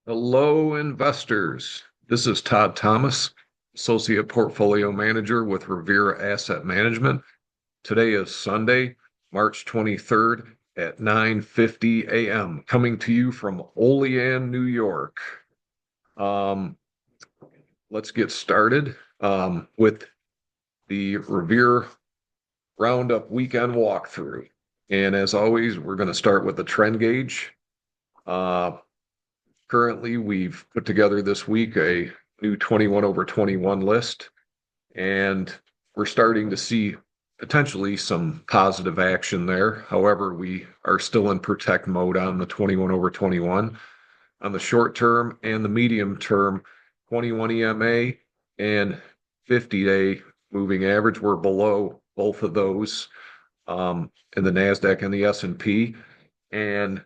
Hello, investors. This is Todd Thomas, Associate Portfolio Manager with Revere Asset Management. Today is Sunday, March 23rd at 9:50 a.m., coming to you from Olean, New York. Um, let's get started with the Revere Roundup weekend walkthrough. And as always, we're going to start with the trend gauge. Uh, Currently, we've put together this week a new 21 over 21 list, and we're starting to see potentially some positive action there. However, we are still in protect mode on the 21 over 21. On the short term and the medium term, 21 EMA and 50-day moving average, we're below both of those in the NASDAQ and the S&P. And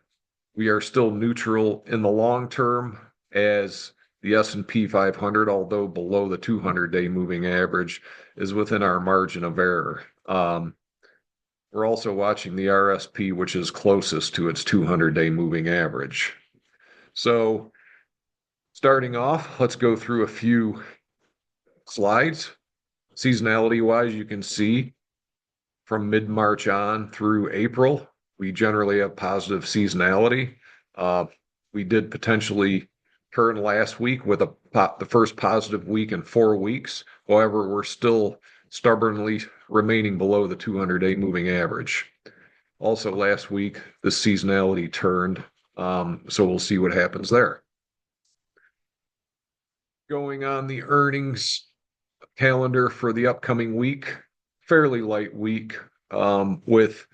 we are still neutral in the long term as the S&P 500, although below the 200-day moving average, is within our margin of error. We're also watching the RSP, which is closest to its 200-day moving average. So starting off, let's go through a few slides. Seasonality-wise, you can see from mid-March on through April, we generally have positive seasonality. We did potentially turn last week with the first positive week in 4 weeks. However, we're still stubbornly remaining below the 200-day moving average. Also, last week, the seasonality turned, so we'll see what happens there. Going on the earnings calendar for the upcoming week, fairly light week with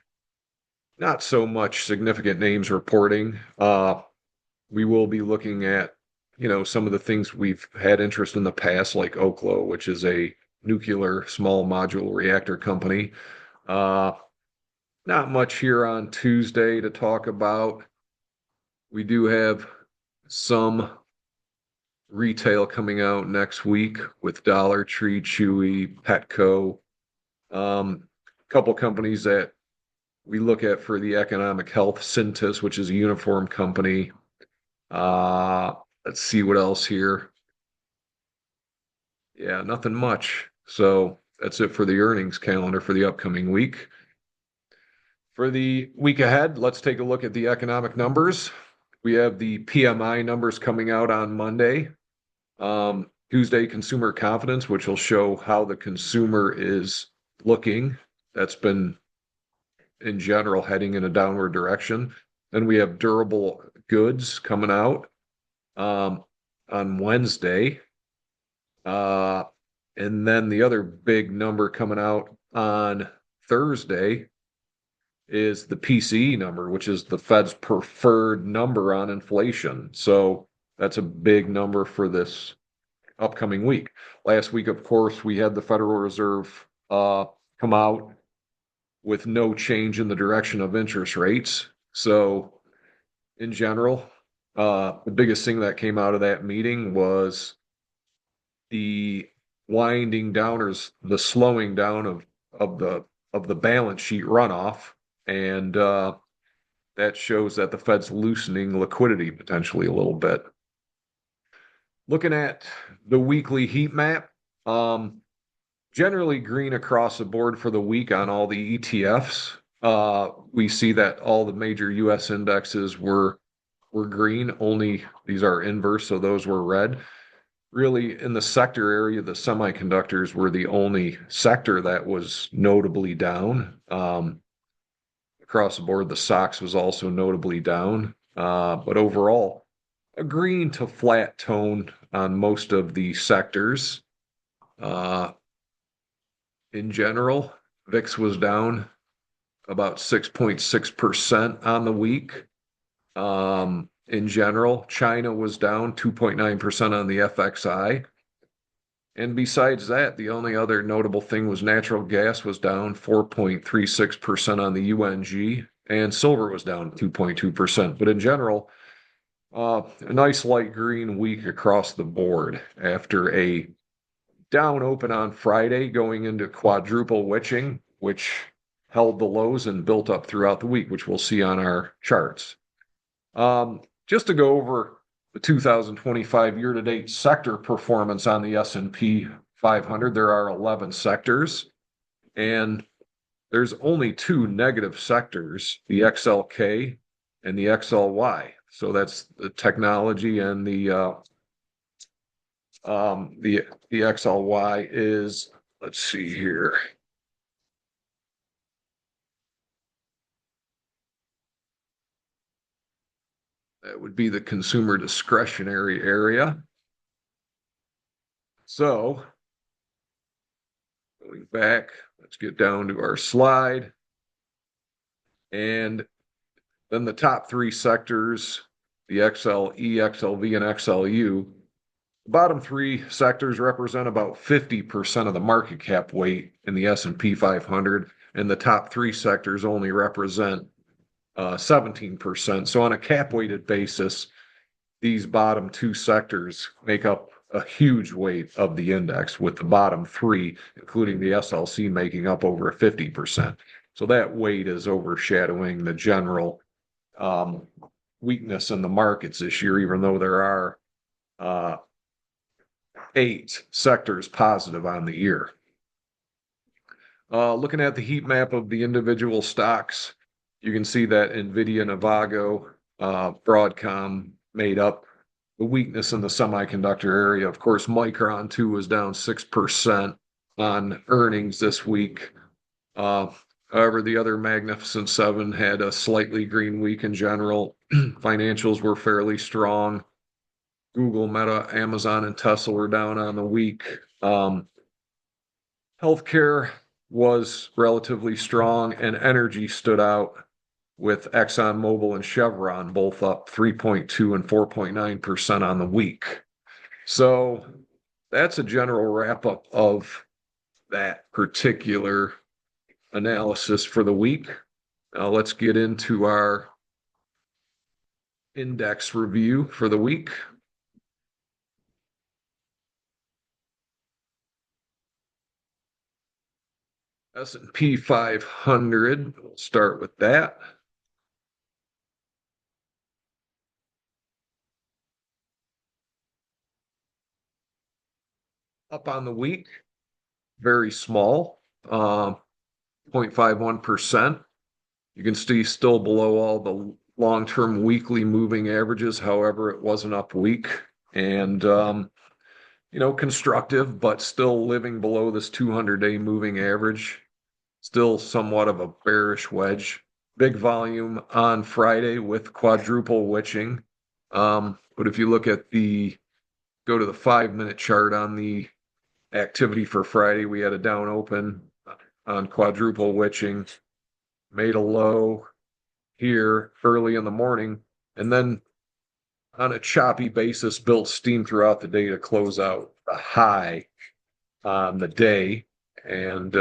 not so much significant names reporting. We will be looking at, some of the things we've had interest in the past, like Oklo, which is a nuclear small module reactor company. Not much here on Tuesday to talk about. We do have some retail coming out next week with Dollar Tree, Chewy, Petco. A couple companies that we look at for the economic health, Cintas, which is a uniform company. Let's see what else here. Yeah, nothing much. So that's it for the earnings calendar for the upcoming week. For the week ahead, let's take a look at the economic numbers. We have the PMI numbers coming out on Monday. Tuesday, consumer confidence, which will show how the consumer is looking. That's been, in general, heading in a downward direction. Then we have durable goods coming out on Wednesday. And then the other big number coming out on Thursday is the PCE number, which is the Fed's preferred number on inflation. So that's a big number for this upcoming week. Last week, of course, we had the Federal Reserve come out with no change in the direction of interest rates. So in general, the biggest thing that came out of that meeting was the winding down or the slowing down of the balance sheet runoff, and that shows that the Fed's loosening liquidity potentially a little bit. Looking at the weekly heat map, generally green across the board for the week on all the ETFs. We see that all the major U.S. indexes were green. Only these are inverse, so those were red. Really, in the sector area, the semiconductors were the only sector that was notably down. Across the board, the SOX was also notably down. But overall, a green to flat tone on most of the sectors. In general, VIX was down about 6.6% on the week. In general, China was down 2.9% on the FXI. And besides that, the only other notable thing was natural gas was down 4.36% on the UNG, and silver was down 2.2%. But in general, a nice light green week across the board after a down open on Friday going into quadruple witching, which held the lows and built up throughout the week, which we'll see on our charts. just to go over the 2025 year-to-date sector performance on the S&P 500, there are 11 sectors, and there's only two negative sectors, the XLK and the XLY. So that's the technology, and the XLY is, let's see here. That would be the consumer discretionary area. So going back, let's get down to our slide. And then the top three sectors, the XLE, XLV, and XLU. The bottom three sectors represent about 50% of the market cap weight in the S&P 500, and the top three sectors only represent 17%. So on a cap-weighted basis, these bottom two sectors make up a huge weight of the index, with the bottom three, including the SLC, making up over 50%. So that weight is overshadowing the general weakness in the markets this year, even though there are 8 sectors positive on the year. Looking at the heat map of the individual stocks, you can see that NVIDIA, Navago, Broadcom made up the weakness in the semiconductor area. Of course, Micron too was down 6% on earnings this week. However, the other Magnificent Seven had a slightly green week in general. Financials were fairly strong. Google, Meta, Amazon, and Tesla were down on the week. Healthcare was relatively strong, and energy stood out, with ExxonMobil and Chevron both up 3.2 and 4.9% on the week. So that's a general wrap-up of that particular analysis for the week. Now let's get into our index review for the week. S&P 500, we'll start with that. Up on the week, very small, 0.51%. You can see still below all the long-term weekly moving averages. However, it was an up week, and constructive, but still living below this 200-day moving average. Still somewhat of a bearish wedge. Big volume on Friday with quadruple witching. But if you look at go to the 5-minute chart on the activity for Friday, we had a down open on quadruple witching, made a low here early in the morning, and then on a choppy basis built steam throughout the day to close out the high on the day, and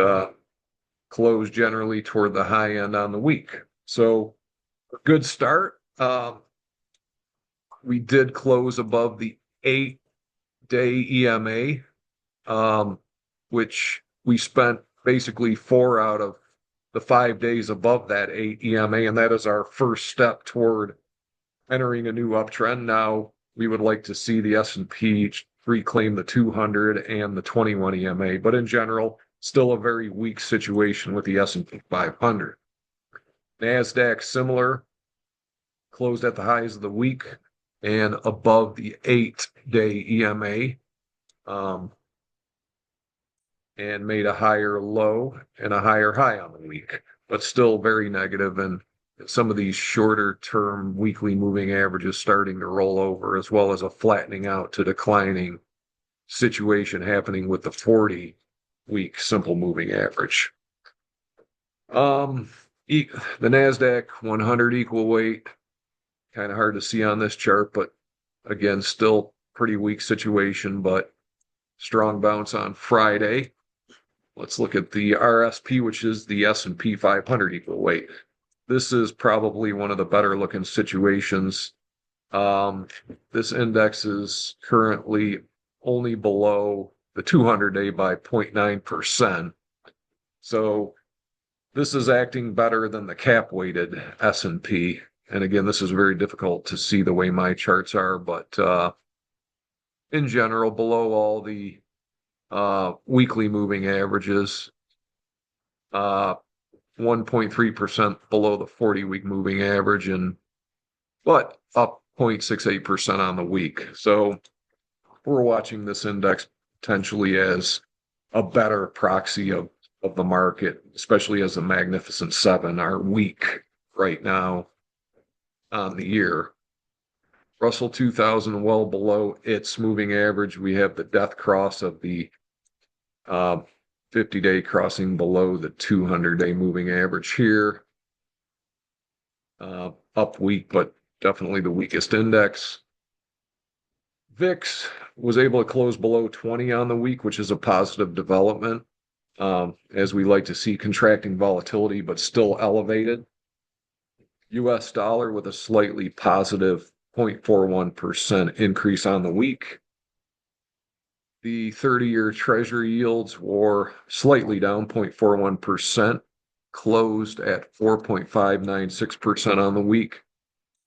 close generally toward the high end on the week. So a good start. We did close above the 8-day EMA, which we spent basically 4 out of the 5 days above that 8 EMA, and that is our first step toward entering a new uptrend. Now we would like to see the S&P reclaim the 200 and the 21 EMA, but in general, still a very weak situation with the S&P 500. NASDAQ similar, closed at the highs of the week and above the 8-day EMA, and made a higher low and a higher high on the week, but still very negative, and some of these shorter term weekly moving averages starting to roll over, as well as a flattening out to declining situation happening with the 40-week simple moving average. The NASDAQ 100 equal weight, kind of hard to see on this chart, but again, still pretty weak situation, but strong bounce on Friday. Let's look at the RSP, which is the S&P 500 equal weight. This is probably one of the better looking situations. This index is currently only below the 200-day by 0.9%. So this is acting better than the cap-weighted S&P. And again, this is very difficult to see the way my charts are, but in general, below all the weekly moving averages, 1.3% below the 40-week moving average, but up 0.68% on the week. So we're watching this index potentially as a better proxy of the market, especially as the Magnificent Seven are weak right now on the year. Russell 2000 well below its moving average. We have the death cross of the 50-day crossing below the 200-day moving average here. Up weak, but definitely the weakest index. VIX was able to close below 20 on the week, which is a positive development, as we like to see contracting volatility, but still elevated. US dollar with a slightly positive 0.41% increase on the week. The 30-year Treasury yields were slightly down 0.41%, closed at 4.596% on the week.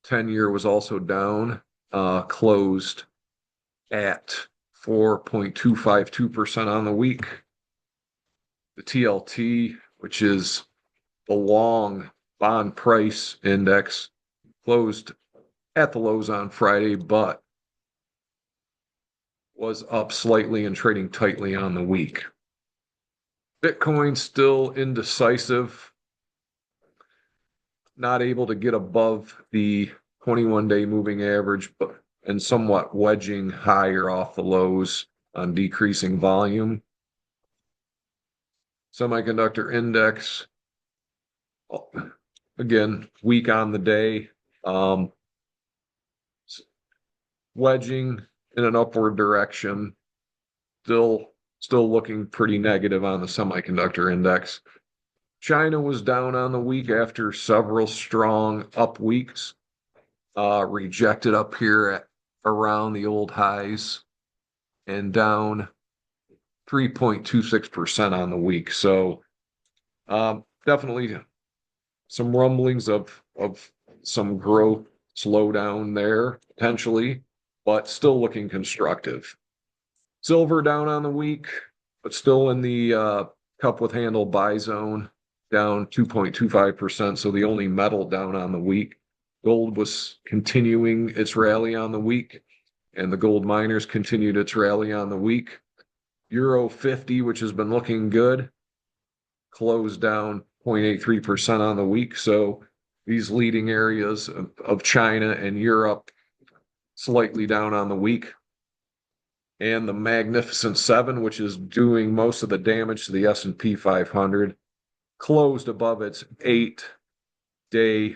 10-year was also down, closed at 4.252% on the week. The TLT, which is the long bond price index, closed at the lows on Friday, but was up slightly and trading tightly on the week. Bitcoin still indecisive, not able to get above the 21-day moving average, and somewhat wedging higher off the lows on decreasing volume. Semiconductor index, again, weak on the day, wedging in an upward direction, still looking pretty negative on the semiconductor index. China was down on the week after several strong up weeks, rejected up here at around the old highs and down 3.26% on the week. So definitely some rumblings of some growth slowdown there potentially, but still looking constructive. Silver down on the week, but still in the cup with handle buy zone, down 2.25%. So the only metal down on the week. Gold was continuing its rally on the week, and the gold miners continued its rally on the week. Euro 50, which has been looking good, closed down 0.83% on the week. So these leading areas of China and Europe slightly down on the week. And the Magnificent Seven, which is doing most of the damage to the S&P 500, closed above its 8-day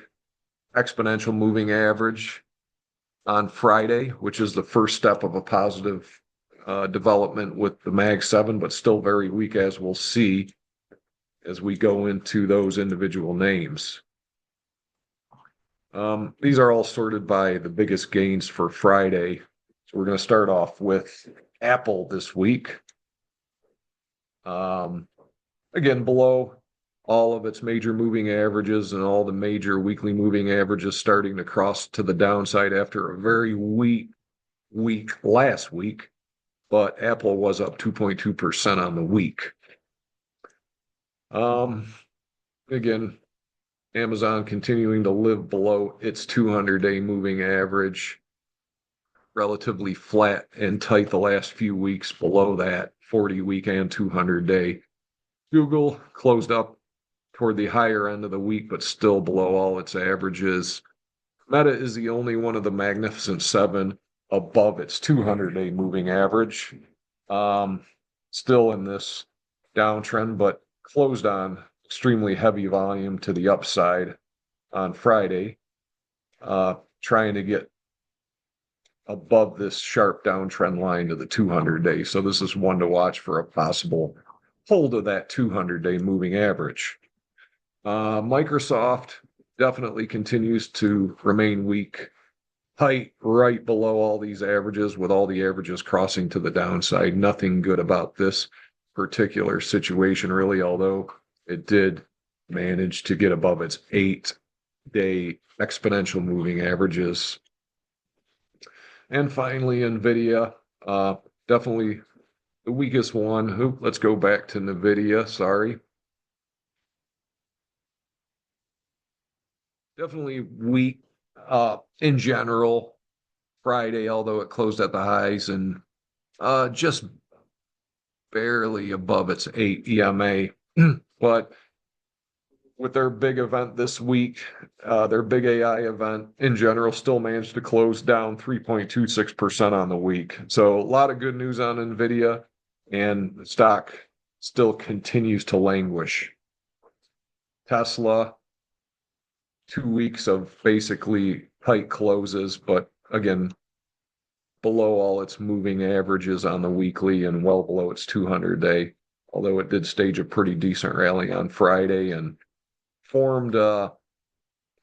exponential moving average on Friday, which is the first step of a positive development with the Mag 7, but still very weak, as we'll see as we go into those individual names. These are all sorted by the biggest gains for Friday. So we're going to start off with Apple this week. Again, below all of its major moving averages and all the major weekly moving averages starting to cross to the downside after a very weak week last week, but Apple was up 2.2% on the week. Again, Amazon continuing to live below its 200-day moving average, relatively flat and tight the last few weeks below that 40-week and 200-day. Google closed up toward the higher end of the week, but still below all its averages. Meta is the only one of the Magnificent Seven above its 200-day moving average. Still in this downtrend, but closed on extremely heavy volume to the upside on Friday, trying to get above this sharp downtrend line to the 200-day. So this is one to watch for a possible hold of that 200-day moving average. Microsoft definitely continues to remain weak, tight right below all these averages, with all the averages crossing to the downside. Nothing good about this particular situation, really, although it did manage to get above its day exponential moving averages. And finally, NVIDIA, definitely the weakest one. Let's go back to NVIDIA. Sorry. Definitely weak in general. Friday, although it closed at the highs and just barely above its 8 EMA. But with their big event this week, their big AI event in general still managed to close down 3.26% on the week. So a lot of good news on NVIDIA, and the stock still continues to languish. Tesla, 2 weeks of basically tight closes, but again, below all its moving averages on the weekly and well below its 200-day, although it did stage a pretty decent rally on Friday and formed a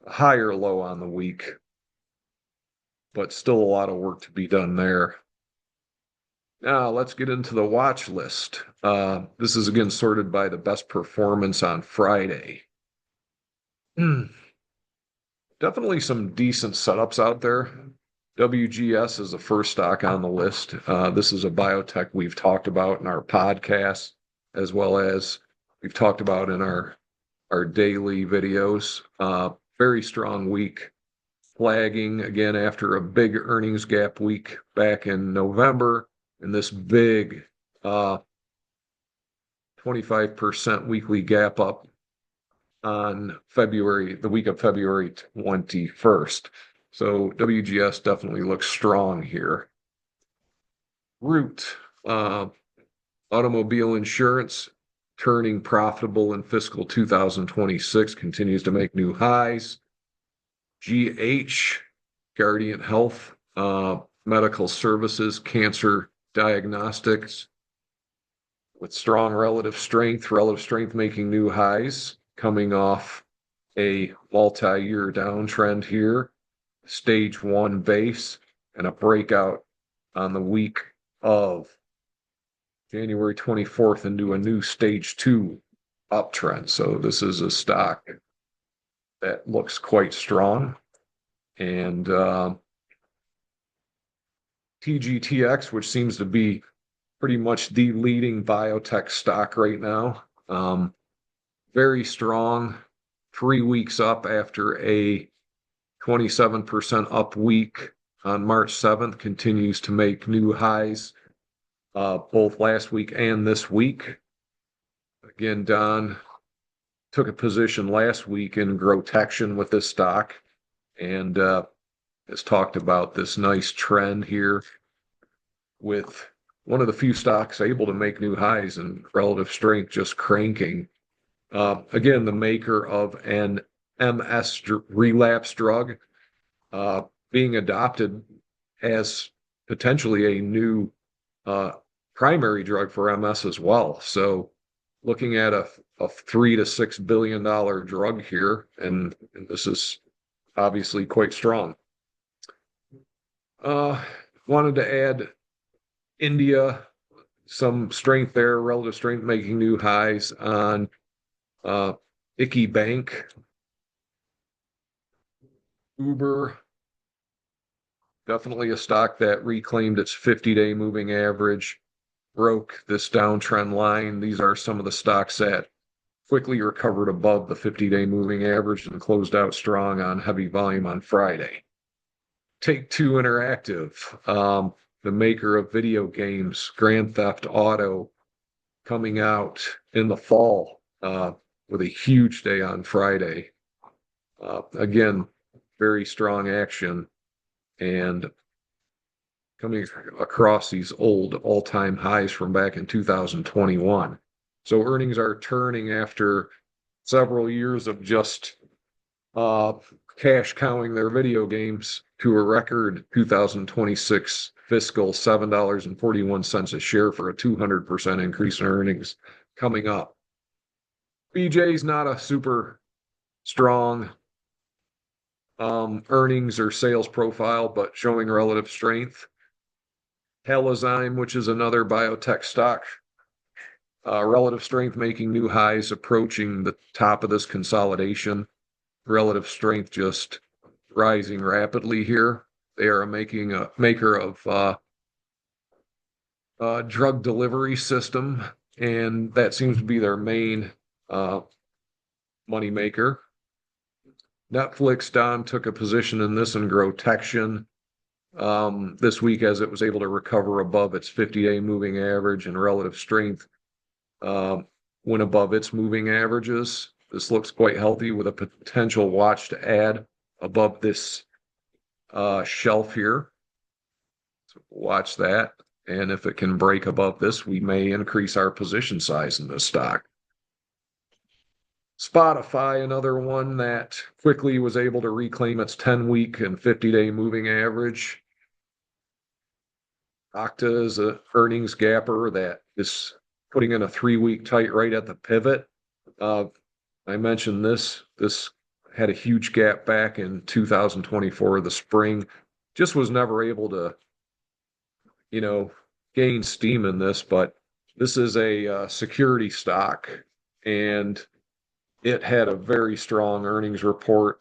higher low on the week, but still a lot of work to be done there. Now let's get into the watch list. This is again sorted by the best performance on Friday. Definitely some decent setups out there. WGS is the first stock on the list. This is a biotech we've talked about in our podcast, as well as we've talked about in our daily videos. Very strong week, flagging again after a big earnings gap week back in November, and this big 25% weekly gap up on the week of February 21st. So WGS definitely looks strong here. Root, automobile insurance, turning profitable in fiscal 2026, continues to make new highs. GH, Guardian Health, medical services, cancer diagnostics, with strong relative strength making new highs, coming off a multi-year downtrend here, stage 1 base, and a breakout on the week of January 24th into a new stage 2 uptrend. So this is a stock that looks quite strong. And TGTX, which seems to be pretty much the leading biotech stock right now, very strong, 3 weeks up after a 27% up week on March 7th, continues to make new highs both last week and this week. Again, Don took a position last week in GROTECTION with this stock, and has talked about this nice trend here with one of the few stocks able to make new highs and relative strength just cranking. Again, the maker of an MS relapse drug being adopted as potentially a new primary drug for MS as well. So looking at a $3 to $6 billion drug here, and this is obviously quite strong. Wanted to add India, some strength there, relative strength, making new highs on ICI Bank. Uber, definitely a stock that reclaimed its 50-day moving average, broke this downtrend line. These are some of the stocks that quickly recovered above the 50-day moving average and closed out strong on heavy volume on Friday. Take-Two Interactive, the maker of video games, Grand Theft Auto, coming out in the fall with a huge day on Friday. Again, very strong action and coming across these old all-time highs from back in 2021. So earnings are turning after several years of just cash cowing their video games to a record 2026 fiscal $7.41 a share for a 200% increase in earnings coming up. BJ's not a super strong earnings or sales profile, but showing relative strength. Halozyme, which is another biotech stock, relative strength making new highs, approaching the top of this consolidation. relative strength just rising rapidly here. They are a maker of drug delivery system, and that seems to be their main money maker. Netflix, Don took a position in this in GROTECTION this week as it was able to recover above its 50-day moving average, and relative strength went above its moving averages. This looks quite healthy with a potential watch to add above this shelf here. So watch that. And if it can break above this, we may increase our position size in this stock. Spotify, another one that quickly was able to reclaim its 10-week and 50-day moving average. Okta is an earnings gapper that is putting in a 3-week tight right at the pivot. I mentioned this. This had a huge gap back in 2024, the spring. Just was never able to, gain steam in this, but this is a security stock, and it had a very strong earnings report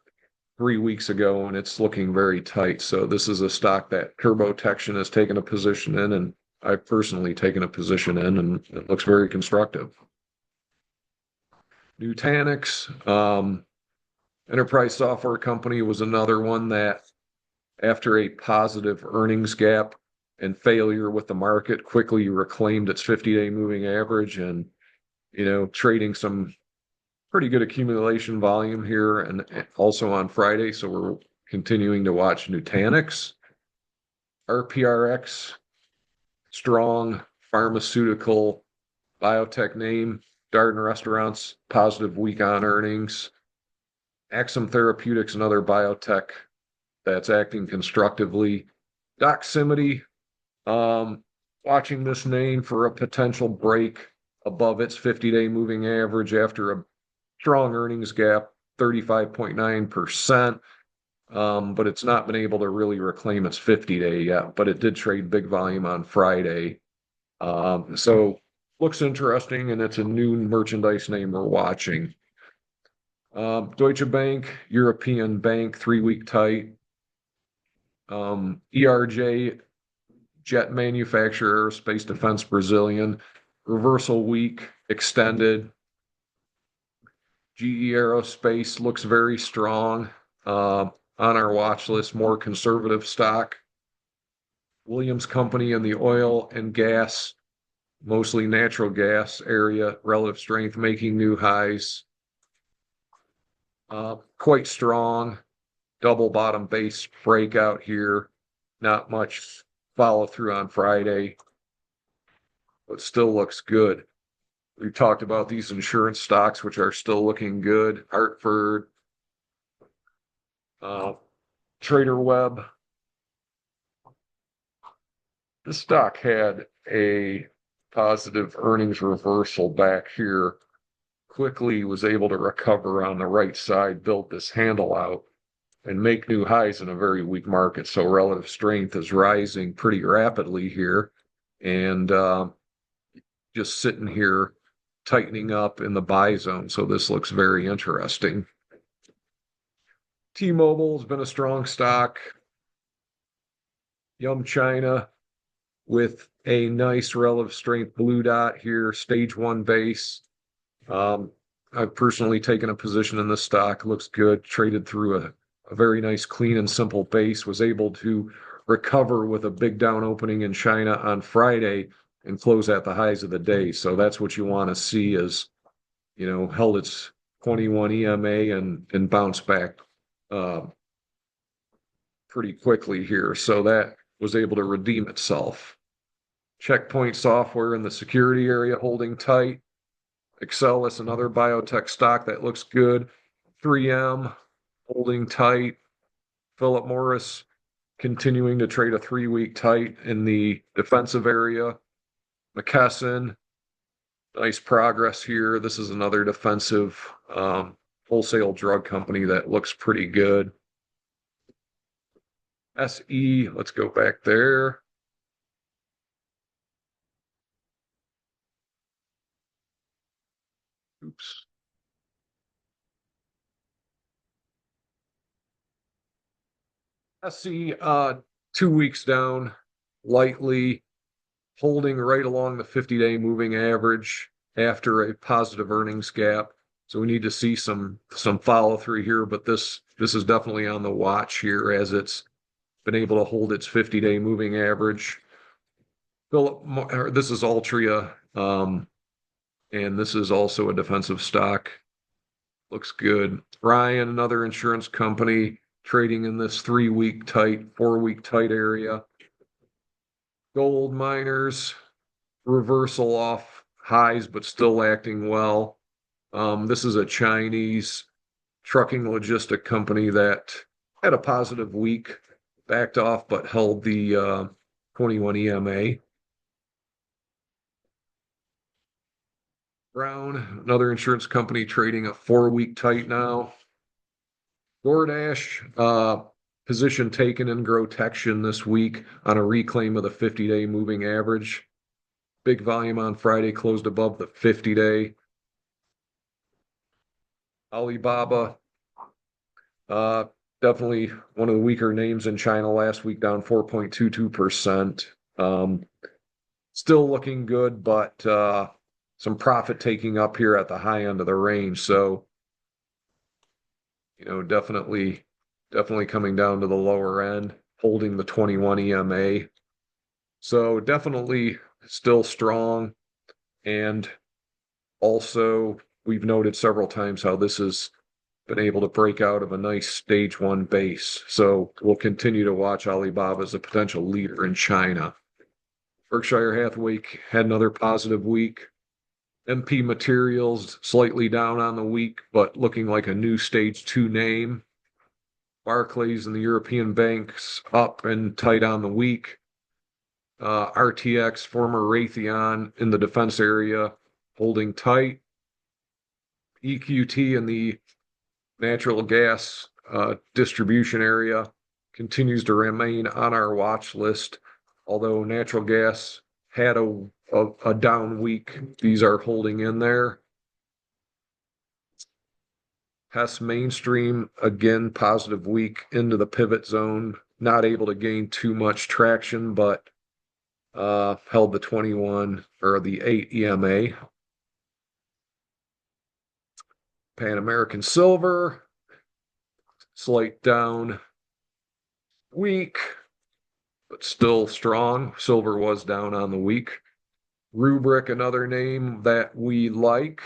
3 weeks ago, and it's looking very tight. So this is a stock that GROTECTION has taken a position in, and I've personally taken a position in, and it looks very constructive. Nutanix, enterprise software company, was another one that, after a positive earnings gap and failure with the market, quickly reclaimed its 50-day moving average, and trading some pretty good accumulation volume here and also on Friday. So we're continuing to watch Nutanix. RPRX, strong pharmaceutical biotech name. Darden Restaurants, positive week on earnings. Axum Therapeutics, another biotech that's acting constructively. Doximity, watching this name for a potential break above its 50-day moving average after a strong earnings gap, 35.9%. But it's not been able to really reclaim its 50-day yet, but it did trade big volume on Friday. So looks interesting, and it's a new merchandise name we're watching. Deutsche Bank, European bank, 3-week tight. ERJ, jet manufacturer, aerospace defense, Brazilian, reversal week, extended. GE Aerospace looks very strong on our watch list, more conservative stock. Williams Company in the oil and gas, mostly natural gas area, relative strength, making new highs. Quite strong, double bottom base breakout here. Not much follow through on Friday, but still looks good. We've talked about these insurance stocks, which are still looking good. Hartford, Trader Web. This stock had a positive earnings reversal back here. Quickly was able to recover on the right side, build this handle out, and make new highs in a very weak market. So relative strength is rising pretty rapidly here, and just sitting here tightening up in the buy zone. So this looks very interesting. T-Mobile has been a strong stock. Yum China with a nice relative strength blue dot here, stage 1 base. I've personally taken a position in this stock. Looks good. Traded through a very nice, clean and simple base. Was able to recover with a big down opening in China on Friday and close at the highs of the day. So that's what you want to see, is, held its 21 EMA and bounce back pretty quickly here. So that was able to redeem itself. Checkpoint Software in the security area holding tight. Excelis, another biotech stock that looks good. 3M holding tight. Philip Morris continuing to trade a 3-week tight in the defensive area. McKesson, nice progress here. This is another defensive wholesale drug company that looks pretty good. SE, let's go back there. Oops. I see 2 weeks down, lightly holding right along the 50-day moving average after a positive earnings gap. So we need to see some follow through here, but this is definitely on the watch here as it's been able to hold its 50-day moving average. This is Altria, and this is also a defensive stock. Looks good. Ryan, another insurance company, trading in this 3-week tight, 4-week tight area. Gold miners, reversal off highs, but still acting well. This is a Chinese trucking logistic company that had a positive week, backed off, but held the 21 EMA. Brown, another insurance company, trading a 4-week tight now. DoorDash, position taken in GROTECTION this week on a reclaim of the 50-day moving average. Big volume on Friday, closed above the 50-day. Alibaba, definitely one of the weaker names in China last week, down 4.22%. Still looking good, but some profit taking up here at the high end of the range. So, definitely coming down to the lower end, holding the 21 EMA. So definitely still strong. And also, we've noted several times how this has been able to break out of a nice stage 1 base. So we'll continue to watch Alibaba as a potential leader in China. Berkshire Hathaway had another positive week. MP Materials slightly down on the week, but looking like a new stage 2 name. Barclays and the European banks up and tight on the week. RTX, former Raytheon in the defense area, holding tight. EQT in the natural gas distribution area continues to remain on our watch list. Although natural gas had a down week, these are holding in there. Hess Mainstream, again, positive week into the pivot zone. Not able to gain too much traction, but held the 21 or the 8 EMA. Pan American Silver, slight down week, but still strong. Silver was down on the week. Rubric, another name that we like.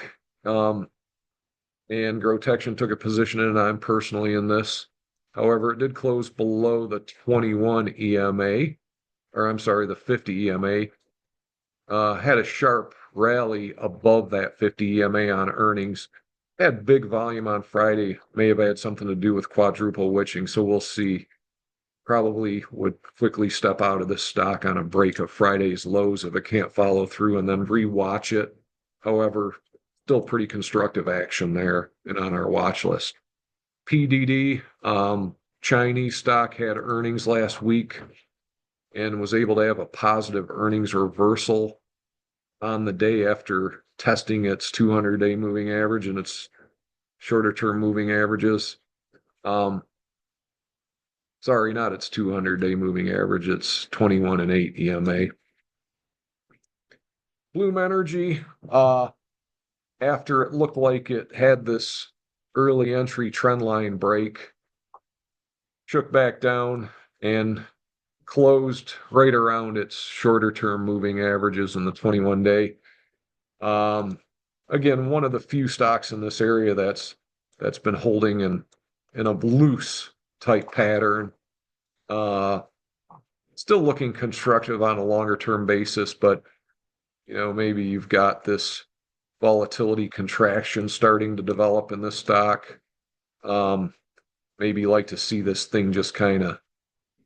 And GROTECTION took a position in, and I'm personally in this. However, it did close below the 21 EMA, or I'm sorry, the 50 EMA. Had a sharp rally above that 50 EMA on earnings. Had big volume on Friday. May have had something to do with quadruple witching, so we'll see. Probably would quickly step out of this stock on a break of Friday's lows if it can't follow through, and then rewatch it. However, still pretty constructive action there and on our watch list. PDD, Chinese stock, had earnings last week and was able to have a positive earnings reversal on the day after testing its 200-day moving average and its shorter-term moving averages. Sorry, not its 200-day moving average. It's 21 and 8 EMA. Bloom Energy, after it looked like it had this early entry trend line break, shook back down and closed right around its shorter term moving averages in the 21-day. Again, one of the few stocks in this area that's been holding in a loose type pattern. Still looking constructive on a longer term basis, but maybe you've got this volatility contraction starting to develop in this stock. Maybe like to see this thing just kind of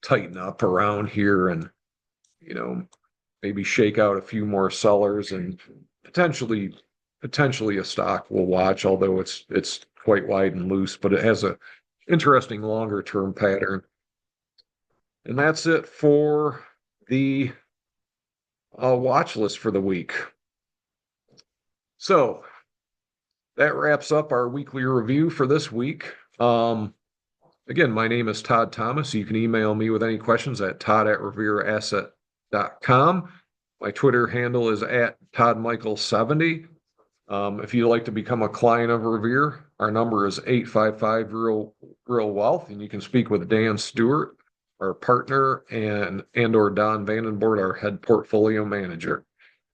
tighten up around here and maybe shake out a few more sellers, and potentially a stock we'll watch, although it's quite wide and loose, but it has a interesting longer term pattern. And that's it for the watch list for the week. So that wraps up our weekly review for this week. Again, my name is Todd Thomas. You can email me with any questions at todd@revereasset.com. My Twitter handle is at toddmichael70. If you'd like to become a client of Revere, our number is 855 Real Wealth, and you can speak with Dan Stewart, our partner, and or Don Vandenbord, our head portfolio manager.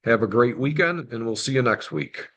Have a great weekend, and we'll see you next week.